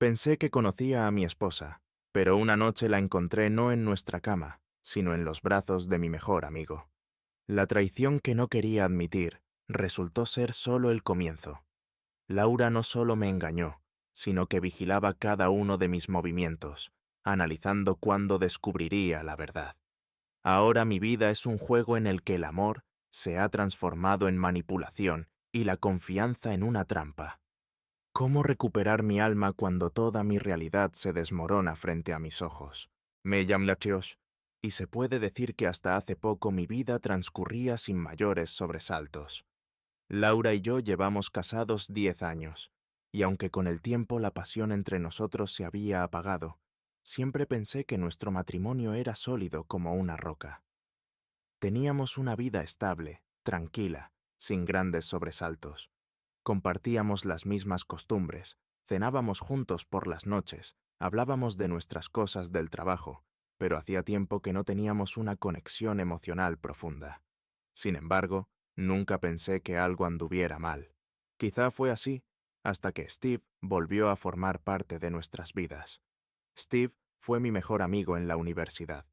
Pensé que conocía a mi esposa, pero una noche la encontré no en nuestra cama, sino en los brazos de mi mejor amigo. La traición que no quería admitir resultó ser solo el comienzo. Laura no solo me engañó, sino que vigilaba cada uno de mis movimientos, analizando cuándo descubriría la verdad. Ahora mi vida es un juego en el que el amor se ha transformado en manipulación y la confianza en una trampa. ¿Cómo recuperar mi alma cuando toda mi realidad se desmorona frente a mis ojos? Me llamo Latios, y se puede decir que hasta hace poco mi vida transcurría sin mayores sobresaltos. Laura y yo llevamos casados 10 años, y aunque con el tiempo la pasión entre nosotros se había apagado, siempre pensé que nuestro matrimonio era sólido como una roca. Teníamos una vida estable, tranquila, sin grandes sobresaltos. Compartíamos las mismas costumbres, cenábamos juntos por las noches, hablábamos de nuestras cosas del trabajo, pero hacía tiempo que no teníamos una conexión emocional profunda. Sin embargo, nunca pensé que algo anduviera mal. Quizá fue así, hasta que Steve volvió a formar parte de nuestras vidas. Steve fue mi mejor amigo en la universidad.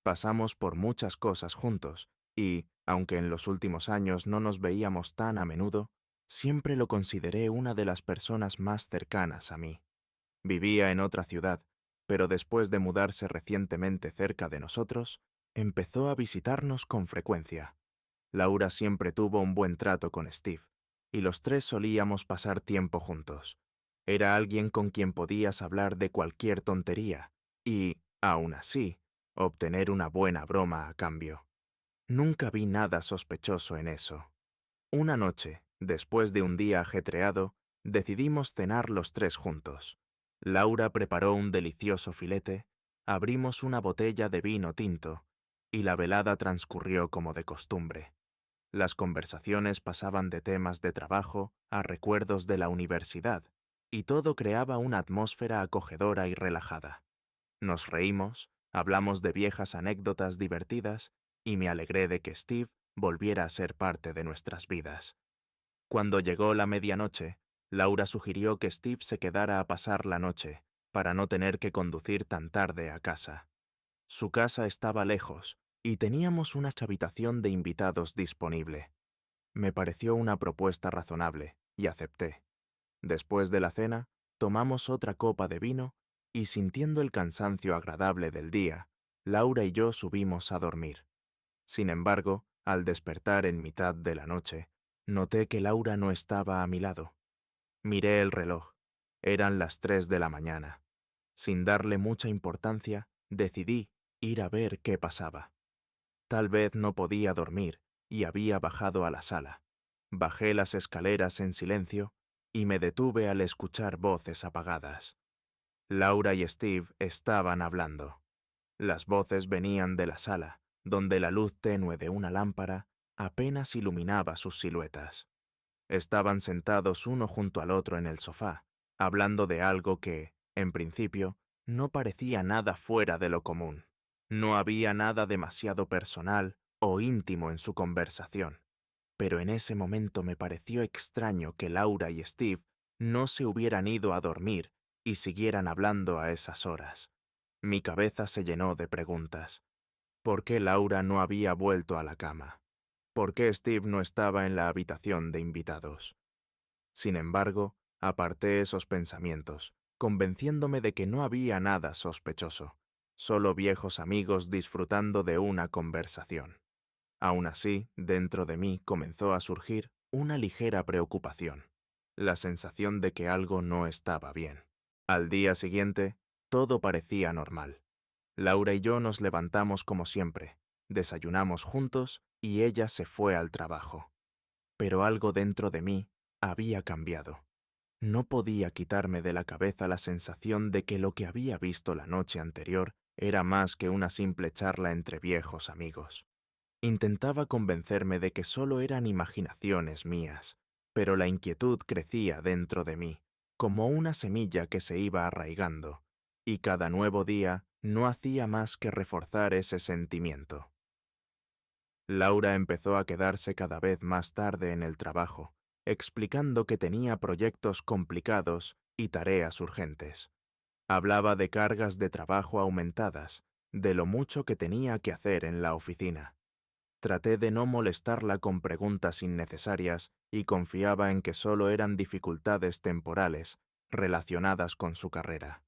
Pasamos por muchas cosas juntos y, aunque en los últimos años no nos veíamos tan a menudo, siempre lo consideré una de las personas más cercanas a mí. Vivía en otra ciudad, pero después de mudarse recientemente cerca de nosotros, empezó a visitarnos con frecuencia. Laura siempre tuvo un buen trato con Steve, y los tres solíamos pasar tiempo juntos. Era alguien con quien podías hablar de cualquier tontería, y, aún así, obtener una buena broma a cambio. Nunca vi nada sospechoso en eso. Una noche, después de un día ajetreado, decidimos cenar los tres juntos. Laura preparó un delicioso filete, abrimos una botella de vino tinto, y la velada transcurrió como de costumbre. Las conversaciones pasaban de temas de trabajo a recuerdos de la universidad, y todo creaba una atmósfera acogedora y relajada. Nos reímos, hablamos de viejas anécdotas divertidas, y me alegré de que Steve volviera a ser parte de nuestras vidas. Cuando llegó la medianoche, Laura sugirió que Steve se quedara a pasar la noche, para no tener que conducir tan tarde a casa. Su casa estaba lejos, y teníamos una habitación de invitados disponible. Me pareció una propuesta razonable, y acepté. Después de la cena, tomamos otra copa de vino, y sintiendo el cansancio agradable del día, Laura y yo subimos a dormir. Sin embargo, al despertar en mitad de la noche, noté que Laura no estaba a mi lado. Miré el reloj. Eran las 3 de la mañana. Sin darle mucha importancia, decidí ir a ver qué pasaba. Tal vez no podía dormir y había bajado a la sala. Bajé las escaleras en silencio y me detuve al escuchar voces apagadas. Laura y Steve estaban hablando. Las voces venían de la sala, donde la luz tenue de una lámpara apenas iluminaba sus siluetas. Estaban sentados uno junto al otro en el sofá, hablando de algo que, en principio, no parecía nada fuera de lo común. No había nada demasiado personal o íntimo en su conversación, pero en ese momento me pareció extraño que Laura y Steve no se hubieran ido a dormir y siguieran hablando a esas horas. Mi cabeza se llenó de preguntas. ¿Por qué Laura no había vuelto a la cama? ¿Por qué Steve no estaba en la habitación de invitados? Sin embargo, aparté esos pensamientos, convenciéndome de que no había nada sospechoso, solo viejos amigos disfrutando de una conversación. Aún así, dentro de mí comenzó a surgir una ligera preocupación, la sensación de que algo no estaba bien. Al día siguiente, todo parecía normal. Laura y yo nos levantamos como siempre, desayunamos juntos y ella se fue al trabajo. Pero algo dentro de mí había cambiado. No podía quitarme de la cabeza la sensación de que lo que había visto la noche anterior era más que una simple charla entre viejos amigos. Intentaba convencerme de que solo eran imaginaciones mías, pero la inquietud crecía dentro de mí, como una semilla que se iba arraigando, y cada nuevo día no hacía más que reforzar ese sentimiento. Laura empezó a quedarse cada vez más tarde en el trabajo, explicando que tenía proyectos complicados y tareas urgentes. Hablaba de cargas de trabajo aumentadas, de lo mucho que tenía que hacer en la oficina. Traté de no molestarla con preguntas innecesarias y confiaba en que solo eran dificultades temporales relacionadas con su carrera.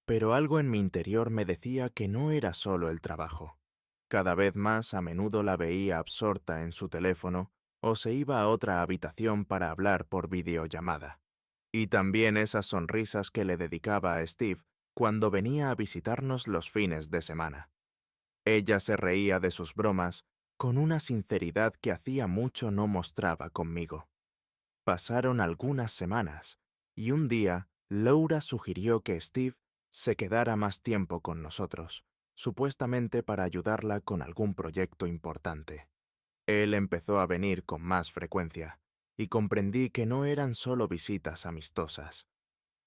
Pero algo en mi interior me decía que no era solo el trabajo. Cada vez más a menudo la veía absorta en su teléfono o se iba a otra habitación para hablar por videollamada. Y también esas sonrisas que le dedicaba a Steve cuando venía a visitarnos los fines de semana. Ella se reía de sus bromas con una sinceridad que hacía mucho no mostraba conmigo. Pasaron algunas semanas, y un día Laura sugirió que Steve se quedara más tiempo con nosotros, supuestamente para ayudarla con algún proyecto importante. Él empezó a venir con más frecuencia, y comprendí que no eran solo visitas amistosas.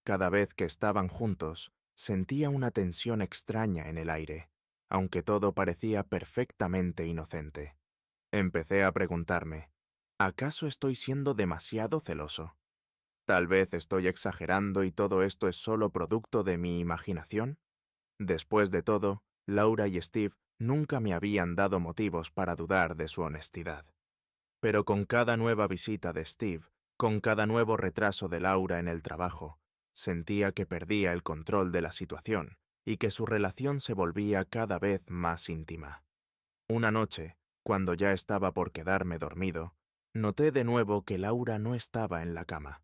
Cada vez que estaban juntos, sentía una tensión extraña en el aire, aunque todo parecía perfectamente inocente. Empecé a preguntarme, ¿acaso estoy siendo demasiado celoso? ¿Tal vez estoy exagerando y todo esto es solo producto de mi imaginación? Después de todo, Laura y Steve nunca me habían dado motivos para dudar de su honestidad. Pero con cada nueva visita de Steve, con cada nuevo retraso de Laura en el trabajo, sentía que perdía el control de la situación y que su relación se volvía cada vez más íntima. Una noche, cuando ya estaba por quedarme dormido, noté de nuevo que Laura no estaba en la cama.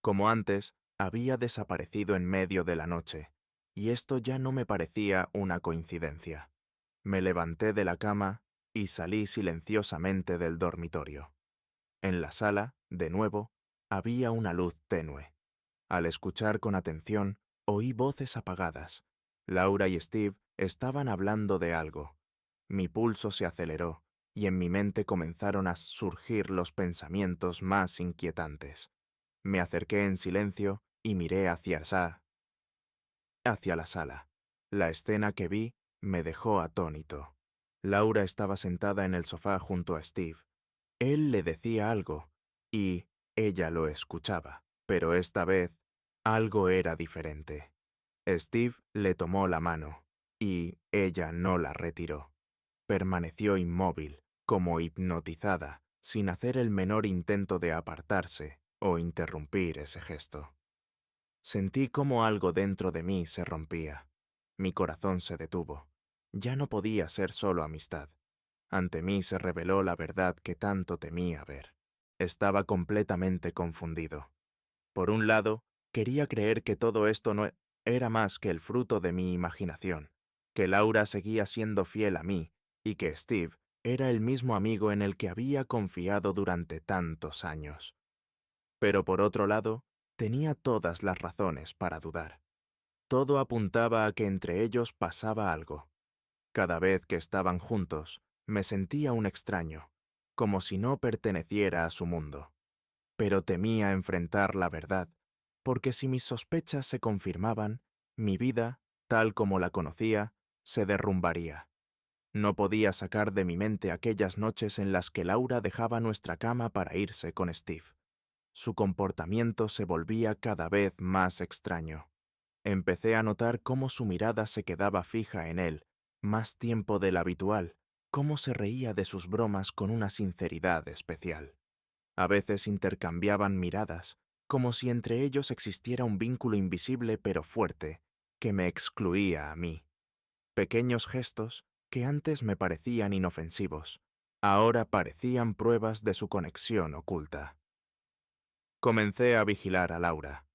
Como antes, había desaparecido en medio de la noche, y esto ya no me parecía una coincidencia. Me levanté de la cama y salí silenciosamente del dormitorio. En la sala, de nuevo, había una luz tenue. Al escuchar con atención, oí voces apagadas. Laura y Steve estaban hablando de algo. Mi pulso se aceleró y en mi mente comenzaron a surgir los pensamientos más inquietantes. Me acerqué en silencio y miré hacia la sala. La escena que vi me dejó atónito. Laura estaba sentada en el sofá junto a Steve. Él le decía algo, y ella lo escuchaba, pero esta vez algo era diferente. Steve le tomó la mano, y ella no la retiró. Permaneció inmóvil, como hipnotizada, sin hacer el menor intento de apartarse o interrumpir ese gesto. Sentí como algo dentro de mí se rompía. Mi corazón se detuvo. Ya no podía ser solo amistad. Ante mí se reveló la verdad que tanto temía ver. Estaba completamente confundido. Por un lado, quería creer que todo esto no era más que el fruto de mi imaginación, que Laura seguía siendo fiel a mí y que Steve era el mismo amigo en el que había confiado durante tantos años. Pero por otro lado, tenía todas las razones para dudar. Todo apuntaba a que entre ellos pasaba algo. Cada vez que estaban juntos, me sentía un extraño, como si no perteneciera a su mundo. Pero temía enfrentar la verdad, porque si mis sospechas se confirmaban, mi vida, tal como la conocía, se derrumbaría. No podía sacar de mi mente aquellas noches en las que Laura dejaba nuestra cama para irse con Steve. Su comportamiento se volvía cada vez más extraño. Empecé a notar cómo su mirada se quedaba fija en él, más tiempo del habitual, cómo se reía de sus bromas con una sinceridad especial. A veces intercambiaban miradas, como si entre ellos existiera un vínculo invisible pero fuerte, que me excluía a mí. Pequeños gestos que antes me parecían inofensivos, ahora parecían pruebas de su conexión oculta. Comencé a vigilar a Laura.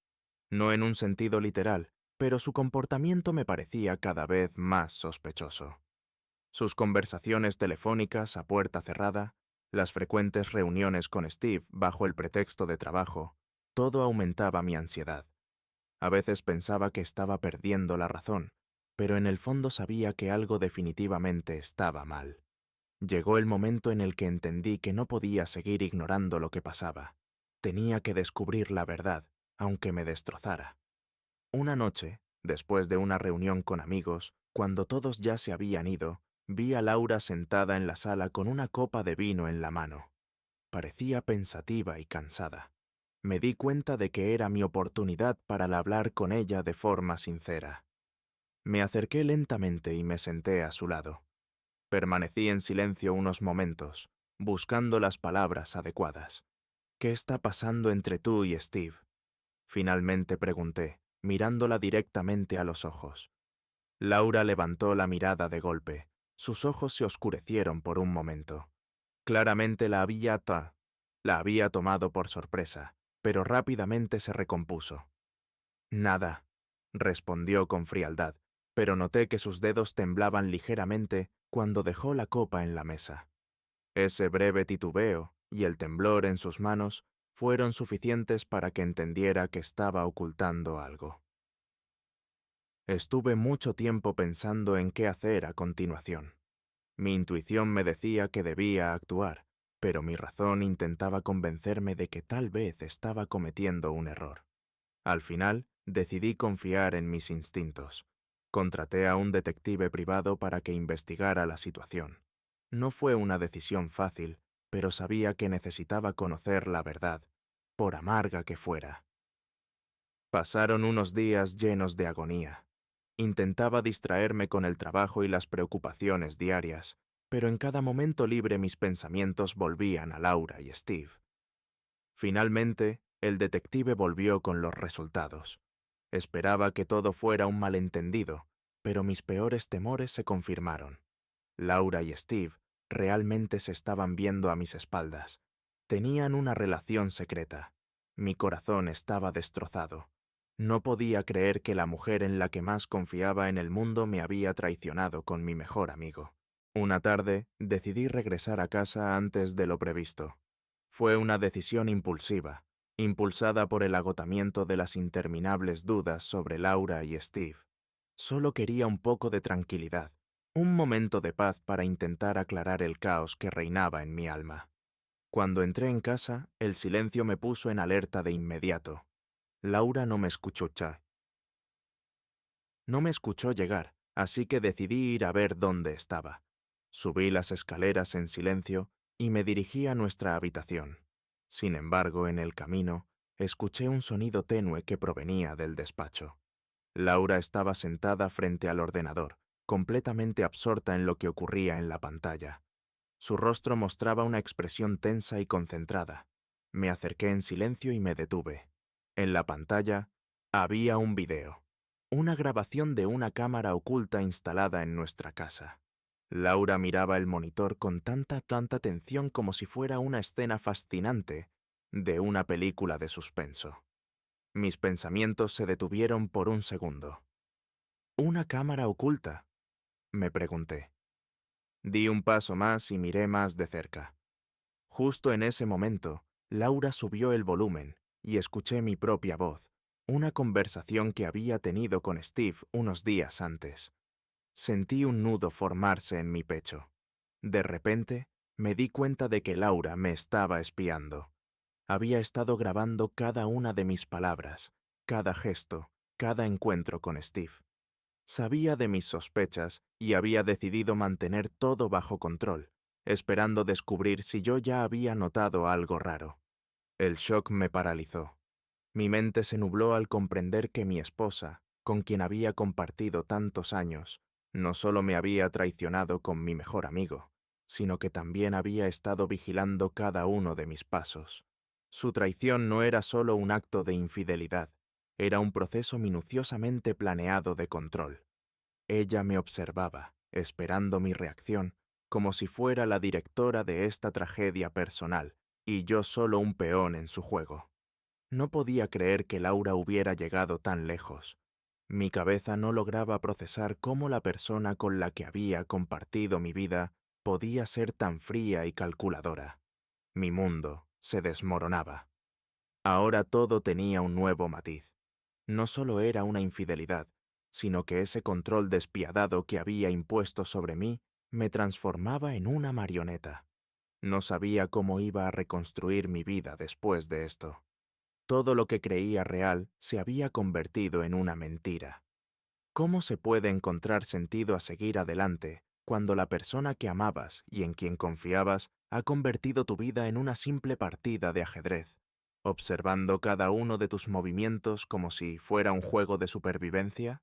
No en un sentido literal, pero su comportamiento me parecía cada vez más sospechoso. Sus conversaciones telefónicas a puerta cerrada, las frecuentes reuniones con Steve bajo el pretexto de trabajo, todo aumentaba mi ansiedad. A veces pensaba que estaba perdiendo la razón, pero en el fondo sabía que algo definitivamente estaba mal. Llegó el momento en el que entendí que no podía seguir ignorando lo que pasaba. Tenía que descubrir la verdad, aunque me destrozara. Una noche, después de una reunión con amigos, cuando todos ya se habían ido, vi a Laura sentada en la sala con una copa de vino en la mano. Parecía pensativa y cansada. Me di cuenta de que era mi oportunidad para hablar con ella de forma sincera. Me acerqué lentamente y me senté a su lado. Permanecí en silencio unos momentos, buscando las palabras adecuadas. ¿Qué está pasando entre tú y Steve? Finalmente pregunté, mirándola directamente a los ojos. Laura levantó la mirada de golpe. Sus ojos se oscurecieron por un momento. Claramente la había tomado por sorpresa, pero rápidamente se recompuso. Nada, respondió con frialdad, pero noté que sus dedos temblaban ligeramente cuando dejó la copa en la mesa. Ese breve titubeo y el temblor en sus manos fueron suficientes para que entendiera que estaba ocultando algo. Estuve mucho tiempo pensando en qué hacer a continuación. Mi intuición me decía que debía actuar, pero mi razón intentaba convencerme de que tal vez estaba cometiendo un error. Al final, decidí confiar en mis instintos. Contraté a un detective privado para que investigara la situación. No fue una decisión fácil, pero sabía que necesitaba conocer la verdad, por amarga que fuera. Pasaron unos días llenos de agonía. Intentaba distraerme con el trabajo y las preocupaciones diarias, pero en cada momento libre mis pensamientos volvían a Laura y Steve. Finalmente, el detective volvió con los resultados. Esperaba que todo fuera un malentendido, pero mis peores temores se confirmaron. Laura y Steve realmente se estaban viendo a mis espaldas. Tenían una relación secreta. Mi corazón estaba destrozado. No podía creer que la mujer en la que más confiaba en el mundo me había traicionado con mi mejor amigo. Una tarde, decidí regresar a casa antes de lo previsto. Fue una decisión impulsiva, impulsada por el agotamiento de las interminables dudas sobre Laura y Steve. Solo quería un poco de tranquilidad, un momento de paz para intentar aclarar el caos que reinaba en mi alma. Cuando entré en casa, el silencio me puso en alerta de inmediato. Laura no me escuchó llegar, así que decidí ir a ver dónde estaba. Subí las escaleras en silencio y me dirigí a nuestra habitación. Sin embargo, en el camino, escuché un sonido tenue que provenía del despacho. Laura estaba sentada frente al ordenador, completamente absorta en lo que ocurría en la pantalla. Su rostro mostraba una expresión tensa y concentrada. Me acerqué en silencio y me detuve. En la pantalla había un video, una grabación de una cámara oculta instalada en nuestra casa. Laura miraba el monitor con tanta atención como si fuera una escena fascinante de una película de suspenso. Mis pensamientos se detuvieron por un segundo. ¿Una cámara oculta?, me pregunté. Di un paso más y miré más de cerca. Justo en ese momento, Laura subió el volumen y escuché mi propia voz, una conversación que había tenido con Steve unos días antes. Sentí un nudo formarse en mi pecho. De repente, me di cuenta de que Laura me estaba espiando. Había estado grabando cada una de mis palabras, cada gesto, cada encuentro con Steve. Sabía de mis sospechas y había decidido mantener todo bajo control, esperando descubrir si yo ya había notado algo raro. El shock me paralizó. Mi mente se nubló al comprender que mi esposa, con quien había compartido tantos años, no solo me había traicionado con mi mejor amigo, sino que también había estado vigilando cada uno de mis pasos. Su traición no era solo un acto de infidelidad, era un proceso minuciosamente planeado de control. Ella me observaba, esperando mi reacción, como si fuera la directora de esta tragedia personal, y yo solo un peón en su juego. No podía creer que Laura hubiera llegado tan lejos. Mi cabeza no lograba procesar cómo la persona con la que había compartido mi vida podía ser tan fría y calculadora. Mi mundo se desmoronaba. Ahora todo tenía un nuevo matiz. No solo era una infidelidad, sino que ese control despiadado que había impuesto sobre mí me transformaba en una marioneta. No sabía cómo iba a reconstruir mi vida después de esto. Todo lo que creía real se había convertido en una mentira. ¿Cómo se puede encontrar sentido a seguir adelante cuando la persona que amabas y en quien confiabas ha convertido tu vida en una simple partida de ajedrez? observando cada uno de tus movimientos como si fuera un juego de supervivencia?